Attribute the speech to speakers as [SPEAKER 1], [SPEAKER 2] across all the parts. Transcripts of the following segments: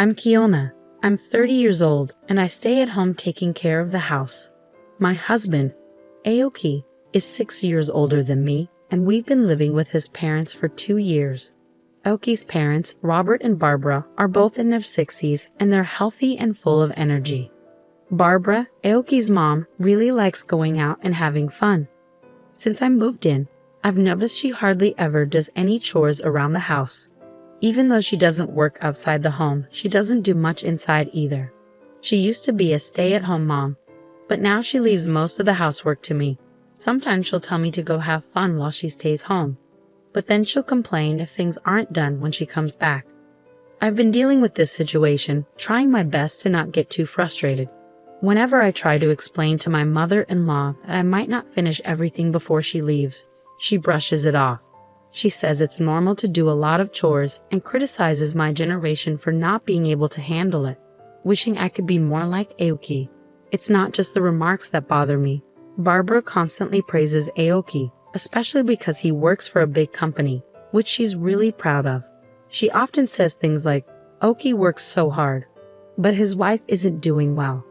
[SPEAKER 1] I'm Kiona. I'm 30 years old and I stay at home taking care of the house. My husband, Aoki, is 6 years older than me and we've been living with his parents for 2 years. Aoki's parents, Robert and Barbara, are both in their 60s and they're healthy and full of energy. Barbara, Aoki's mom, really likes going out and having fun. Since I moved in, I've noticed she hardly ever does any chores around the house. Even though she doesn't work outside the home, she doesn't do much inside either. She used to be a stay-at-home mom, but now she leaves most of the housework to me. Sometimes she'll tell me to go have fun while she stays home, but then she'll complain if things aren't done when she comes back. I've been dealing with this situation, trying my best to not get too frustrated. Whenever I try to explain to my mother-in-law that I might not finish everything before she leaves, she brushes it off. She says it's normal to do a lot of chores and criticizes my generation for not being able to handle it, wishing I could be more like Aoki. It's not just the remarks that bother me. Barbara constantly praises Aoki, especially because he works for a big company, which she's really proud of. She often says things like, "Aoki works so hard, but his wife isn't doing well."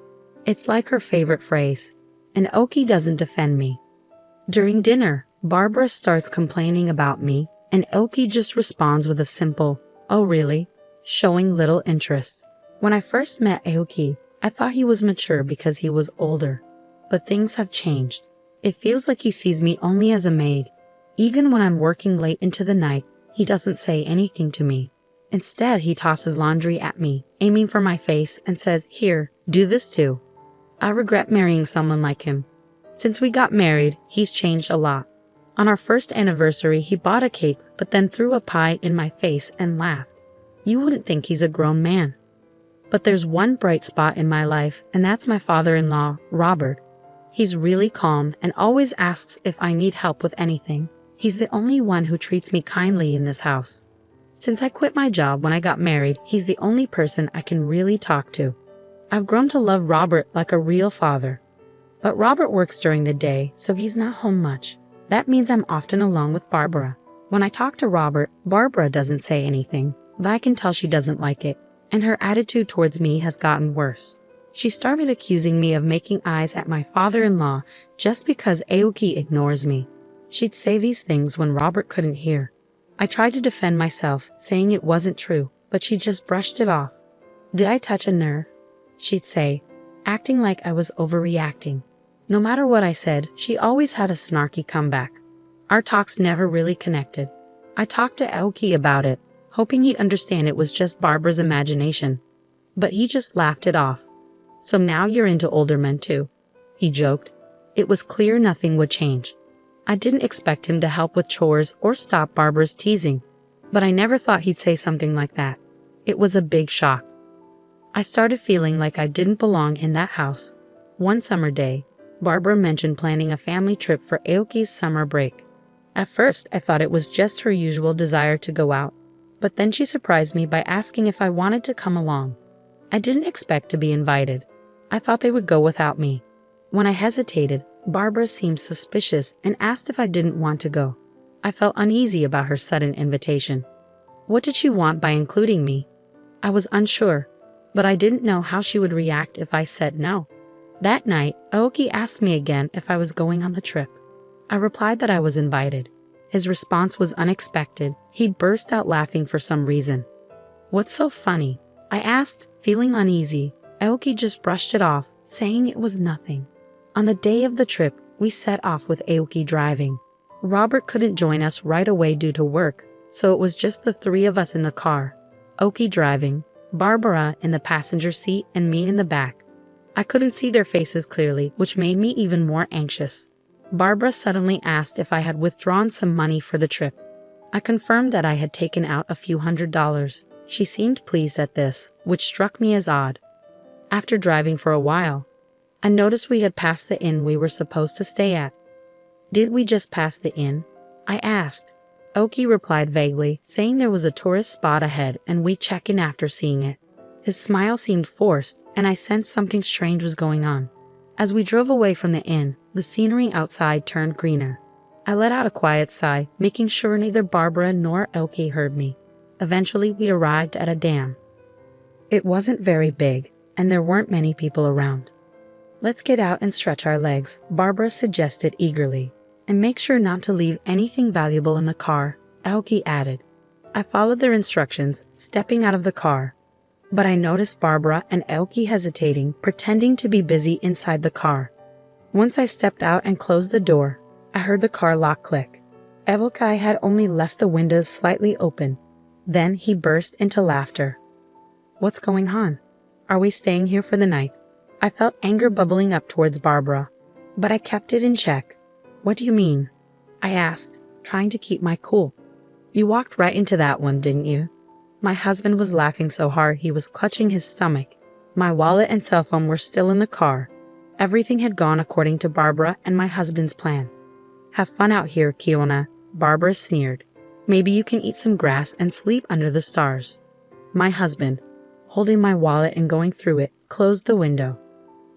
[SPEAKER 1] It's like her favorite phrase, and Aoki doesn't defend me. During dinner, Barbara starts complaining about me, and Aoki just responds with a simple, "Oh really?" showing little interest. When I first met Aoki, I thought he was mature because he was older, but things have changed. It feels like he sees me only as a maid. Even when I'm working late into the night, he doesn't say anything to me. Instead, he tosses laundry at me, aiming for my face, and says, "Here, do this too." I regret marrying someone like him. Since we got married, he's changed a lot. On our first anniversary, he bought a cake, but then threw a pie in my face and laughed. You wouldn't think he's a grown man. But there's one bright spot in my life, and that's my father-in-law, Robert. He's really calm and always asks if I need help with anything. He's the only one who treats me kindly in this house. Since I quit my job when I got married, he's the only person I can really talk to. I've grown to love Robert like a real father. But Robert works during the day, so he's not home much. That means I'm often alone with Barbara. When I talk to Robert, Barbara doesn't say anything, but I can tell she doesn't like it, and her attitude towards me has gotten worse. She started accusing me of making eyes at my father-in-law just because Aoki ignores me. She'd say these things when Robert couldn't hear. I tried to defend myself, saying it wasn't true, but she just brushed it off. "Did I touch a nerve?" she'd say, acting like I was overreacting. No matter what I said, she always had a snarky comeback. Our talks never really connected. I talked to Aoki about it, hoping he'd understand it was just Barbara's imagination. But he just laughed it off. "So now you're into older men too," he joked. It was clear nothing would change. I didn't expect him to help with chores or stop Barbara's teasing, but I never thought he'd say something like that. It was a big shock. I started feeling like I didn't belong in that house. One summer day, Barbara mentioned planning a family trip for Aoki's summer break. At first, I thought it was just her usual desire to go out, but then she surprised me by asking if I wanted to come along. I didn't expect to be invited. I thought they would go without me. When I hesitated, Barbara seemed suspicious and asked if I didn't want to go. I felt uneasy about her sudden invitation. What did she want by including me? I was unsure, but I didn't know how she would react if I said no. That night, Aoki asked me again if I was going on the trip. I replied that I was invited. His response was unexpected. He'd burst out laughing for some reason. "What's so funny?" I asked, feeling uneasy. Aoki just brushed it off, saying it was nothing. On the day of the trip, we set off with Aoki driving. Robert couldn't join us right away due to work, so it was just the three of us in the car. Aoki driving, Barbara in the passenger seat, and me in the back. I couldn't see their faces clearly, which made me even more anxious. Barbara suddenly asked if I had withdrawn some money for the trip. I confirmed that I had taken out a few $100s. She seemed pleased at this, which struck me as odd. After driving for a while, I noticed we had passed the inn we were supposed to stay at. "Did we just pass the inn?" I asked. Aoki replied vaguely, saying there was a tourist spot ahead and we'd check in after seeing it. His smile seemed forced, and I sensed something strange was going on. As we drove away from the inn, the scenery outside turned greener. I let out a quiet sigh, making sure neither Barbara nor Aoki heard me. Eventually, we arrived at a dam. It wasn't very big, and there weren't many people around. "Let's get out and stretch our legs," Barbara suggested eagerly. "And make sure not to leave anything valuable in the car," Aoki added. I followed their instructions, stepping out of the car. But I noticed Barbara and Aoki hesitating, pretending to be busy inside the car. Once I stepped out and closed the door, I heard the car lock click. Aoki had only left the windows slightly open. Then he burst into laughter. "What's going on? Are we staying here for the night?" I felt anger bubbling up towards Barbara, but I kept it in check. "What do you mean?" I asked, trying to keep my cool. "You walked right into that one, didn't you?" My husband was laughing so hard he was clutching his stomach. My wallet and cell phone were still in the car. Everything had gone according to Barbara and my husband's plan. "Have fun out here, Kiona," Barbara sneered. "Maybe you can eat some grass and sleep under the stars." My husband, holding my wallet and going through it, closed the window.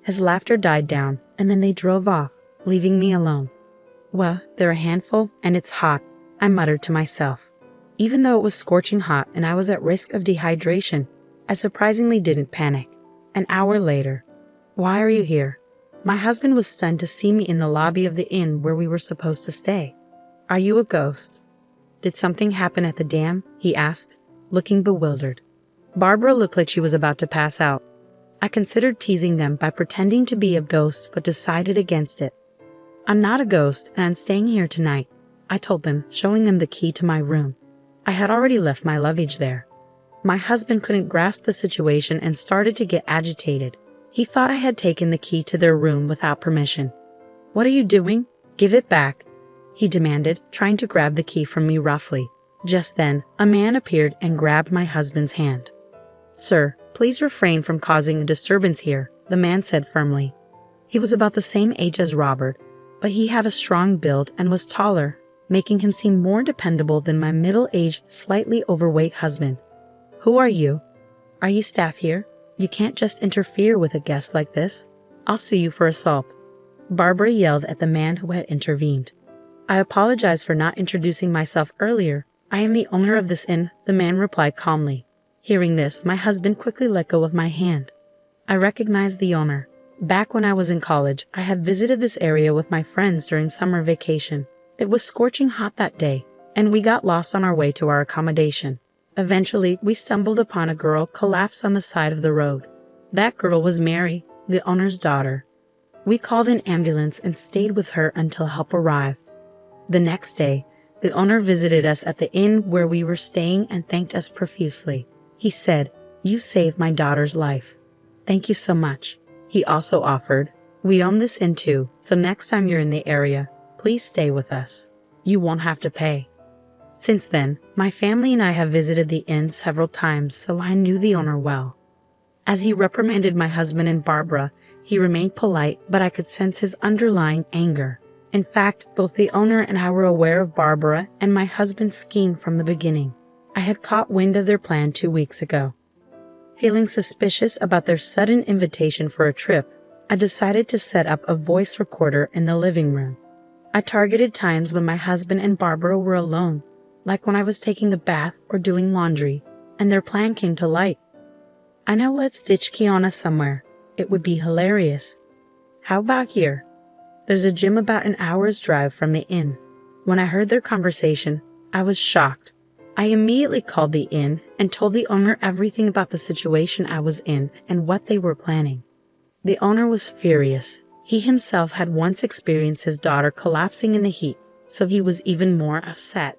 [SPEAKER 1] His laughter died down, and then they drove off, leaving me alone. "Well, they're a handful, and it's hot," I muttered to myself. Even though it was scorching hot and I was at risk of dehydration, I surprisingly didn't panic. An hour later. "Why are you here?" My husband was stunned to see me in the lobby of the inn where we were supposed to stay. "Are you a ghost?" "Did something happen at the dam?" he asked, looking bewildered. Barbara looked like she was about to pass out. I considered teasing them by pretending to be a ghost but decided against it. "I'm not a ghost and I'm staying here tonight," I told them, showing them the key to my room. I had already left my luggage there. My husband couldn't grasp the situation and started to get agitated. He thought I had taken the key to their room without permission. "What are you doing? Give it back," he demanded, trying to grab the key from me roughly. Just then, a man appeared and grabbed my husband's hand. "Sir, please refrain from causing a disturbance here," the man said firmly. He was about the same age as Robert, but he had a strong build and was taller, making him seem more dependable than my middle-aged, slightly overweight husband. "Who are you? Are you staff here? You can't just interfere with a guest like this. I'll sue you for assault," Barbara yelled at the man who had intervened. "I apologize for not introducing myself earlier. I am the owner of this inn," the man replied calmly. Hearing this, my husband quickly let go of my hand. I recognized the owner. Back when I was in college, I had visited this area with my friends during summer vacation. It was scorching hot that day, and we got lost on our way to our accommodation. Eventually, we stumbled upon a girl collapsed on the side of the road. That girl was Mary, the owner's daughter. We called an ambulance and stayed with her until help arrived. The next day, the owner visited us at the inn where we were staying and thanked us profusely. He said, "You saved my daughter's life. Thank you so much." He also offered, "We own this inn too, so next time you're in the area, please stay with us. You won't have to pay." Since then, my family and I have visited the inn several times, so I knew the owner well. As he reprimanded my husband and Barbara, he remained polite, but I could sense his underlying anger. In fact, both the owner and I were aware of Barbara and my husband's scheme from the beginning. I had caught wind of their plan 2 weeks ago. Feeling suspicious about their sudden invitation for a trip, I decided to set up a voice recorder in the living room. I targeted times when my husband and Barbara were alone, like when I was taking a bath or doing laundry, and their plan came to light. "I know, let's ditch Kiona somewhere. It would be hilarious. How about here? There's a gym about an hour's drive from the inn." When I heard their conversation, I was shocked. I immediately called the inn and told the owner everything about the situation I was in and what they were planning. The owner was furious. He himself had once experienced his daughter collapsing in the heat, so he was even more upset.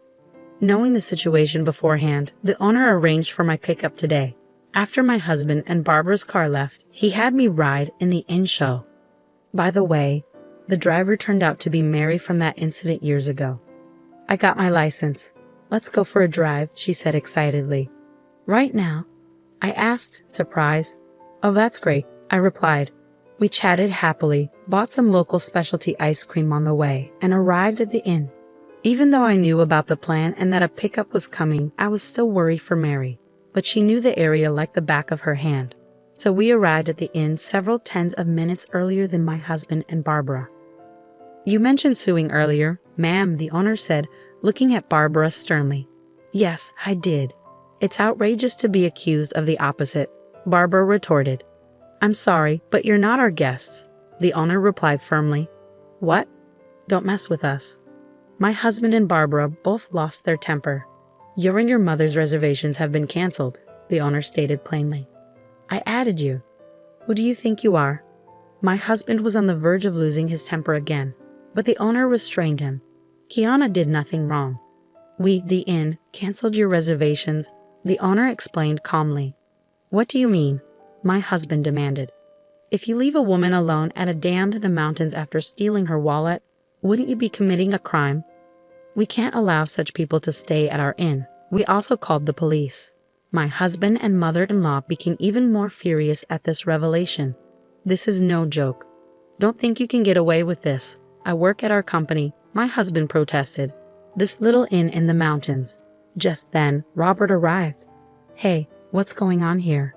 [SPEAKER 1] Knowing the situation beforehand, the owner arranged for my pickup today. After my husband and Barbara's car left, he had me ride in the inn show. By the way, the driver turned out to be Mary from that incident years ago. "I got my license. Let's go for a drive," she said excitedly. "Right now?" I asked, surprised. "Oh, that's great," I replied. We chatted happily, bought some local specialty ice cream on the way, and arrived at the inn. Even though I knew about the plan and that a pickup was coming, I was still worried for Mary, but she knew the area like the back of her hand. So we arrived at the inn several tens of minutes earlier than my husband and Barbara. "You mentioned suing earlier, ma'am," the owner said, looking at Barbara sternly. "Yes, I did. It's outrageous to be accused of the opposite. Barbara retorted. I'm sorry, but you're not our guests, the owner replied firmly. What? Don't mess with us. My husband and Barbara both lost their temper. Your and your mother's reservations have been canceled, the owner stated plainly. I added you. Who do you think you are? My husband was on the verge of losing his temper again, but the owner restrained him. Kiana did nothing wrong. We, the inn, canceled your reservations, the owner explained calmly. What do you mean? My husband demanded. If you leave a woman alone at a dam in the mountains after stealing her wallet, wouldn't you be committing a crime? We can't allow such people to stay at our inn. We also called the police. My husband and mother-in-law became even more furious at this revelation. This is no joke. Don't think you can get away with this. I work at our company, my husband protested. This little inn in the mountains. Just then, Robert arrived. Hey, what's going on here?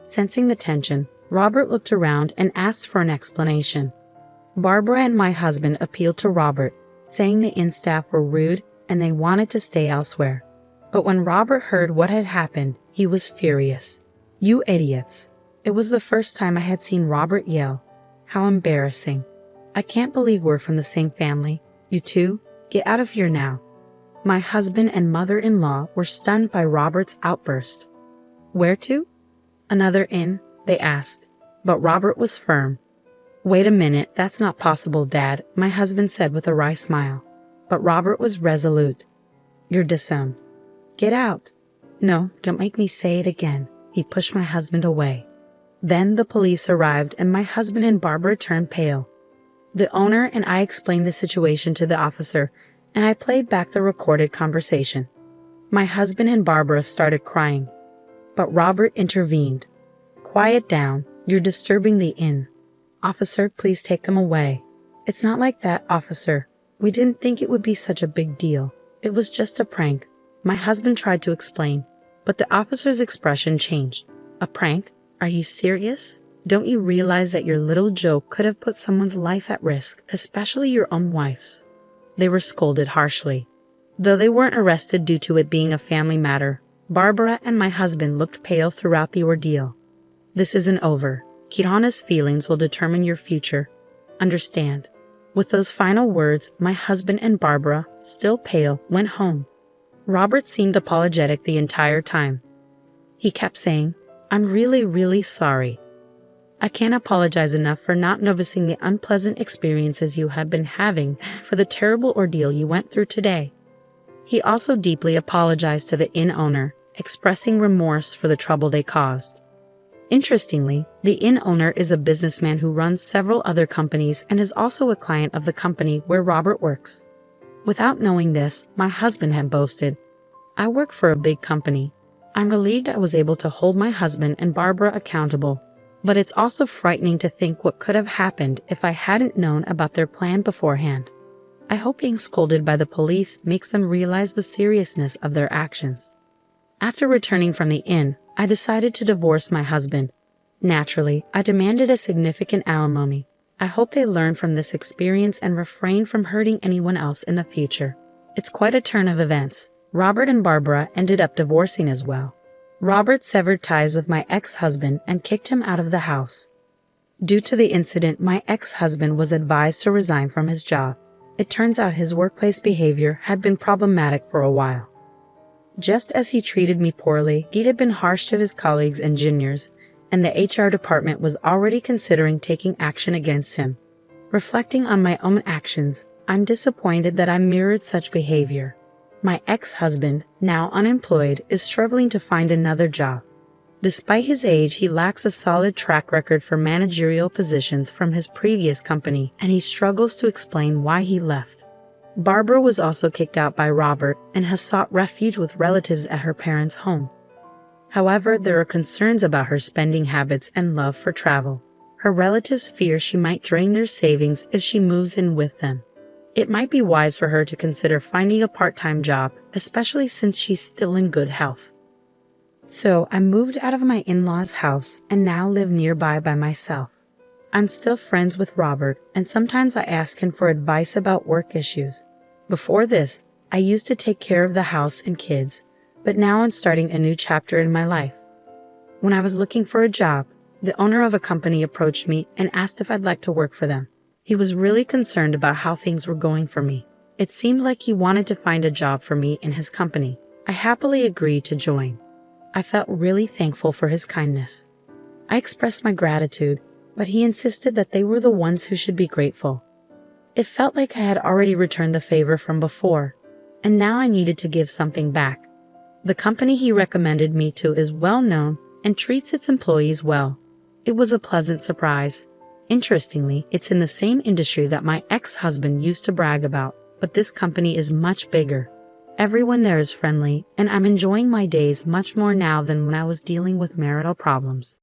[SPEAKER 1] Sensing the tension, Robert looked around and asked for an explanation. Barbara and my husband appealed to Robert, saying the inn staff were rude and they wanted to stay elsewhere. But when Robert heard what had happened, he was furious. You idiots. It was the first time I had seen Robert yell. How embarrassing. I can't believe we're from the same family. You two, get out of here now. My husband and mother-in-law were stunned by Robert's outburst. Where to? Another inn, they asked, but Robert was firm. Wait a minute, that's not possible, Dad, my husband said with a wry smile. But Robert was resolute. You're disowned. Get out. No, don't make me say it again. He pushed my husband away. Then the police arrived and my husband and Barbara turned pale. The owner and I explained the situation to the officer, and I played back the recorded conversation. My husband and Barbara started crying, but Robert intervened. Quiet down, you're disturbing the inn. Officer, please take them away. It's not like that, officer. We didn't think it would be such a big deal. It was just a prank. My husband tried to explain, but the officer's expression changed. A prank? Are you serious? Don't you realize that your little joke could have put someone's life at risk, especially your own wife's? They were scolded harshly. Though they weren't arrested due to it being a family matter, Barbara and my husband looked pale throughout the ordeal. This isn't over. Kirana's feelings will determine your future. Understand. With those final words, my husband and Barbara, still pale, went home. Robert seemed apologetic the entire time. He kept saying, I'm really sorry. I can't apologize enough for not noticing the unpleasant experiences you have been having, for the terrible ordeal you went through today. He also deeply apologized to the inn owner, expressing remorse for the trouble they caused. Interestingly, the inn owner is a businessman who runs several other companies and is also a client of the company where Robert works. Without knowing this, my husband had boasted, I work for a big company. I'm relieved I was able to hold my husband and Barbara accountable. But it's also frightening to think what could have happened if I hadn't known about their plan beforehand. I hope being scolded by the police makes them realize the seriousness of their actions. After returning from the inn, I decided to divorce my husband. Naturally, I demanded a significant alimony. I hope they learn from this experience and refrain from hurting anyone else in the future. It's quite a turn of events. Robert and Barbara ended up divorcing as well. Robert severed ties with my ex-husband and kicked him out of the house. Due to the incident, my ex-husband was advised to resign from his job. It turns out his workplace behavior had been problematic for a while. Just as he treated me poorly, he had been harsh to his colleagues and juniors, and the HR department was already considering taking action against him. Reflecting on my own actions, I'm disappointed that I mirrored such behavior. My ex-husband, now unemployed, is struggling to find another job. Despite his age, he lacks a solid track record for managerial positions from his previous company, and he struggles to explain why he left. Barbara was also kicked out by Robert and has sought refuge with relatives at her parents' home. However, there are concerns about her spending habits and love for travel. Her relatives fear she might drain their savings if she moves in with them. It might be wise for her to consider finding a part-time job, especially since she's still in good health. So I moved out of my in-laws' house and now live nearby by myself. I'm still friends with Robert, and sometimes I ask him for advice about work issues. Before this, I used to take care of the house and kids, but now I'm starting a new chapter in my life. When I was looking for a job, the owner of a company approached me and asked if I'd like to work for them. He was really concerned about how things were going for me. It seemed like he wanted to find a job for me in his company. I happily agreed to join. I felt really thankful for his kindness. I expressed my gratitude, but he insisted that they were the ones who should be grateful. It felt like I had already returned the favor from before, and now I needed to give something back. The company he recommended me to is well known and treats its employees well. It was a pleasant surprise. Interestingly, it's in the same industry that my ex-husband used to brag about, but this company is much bigger. Everyone there is friendly, and I'm enjoying my days much more now than when I was dealing with marital problems.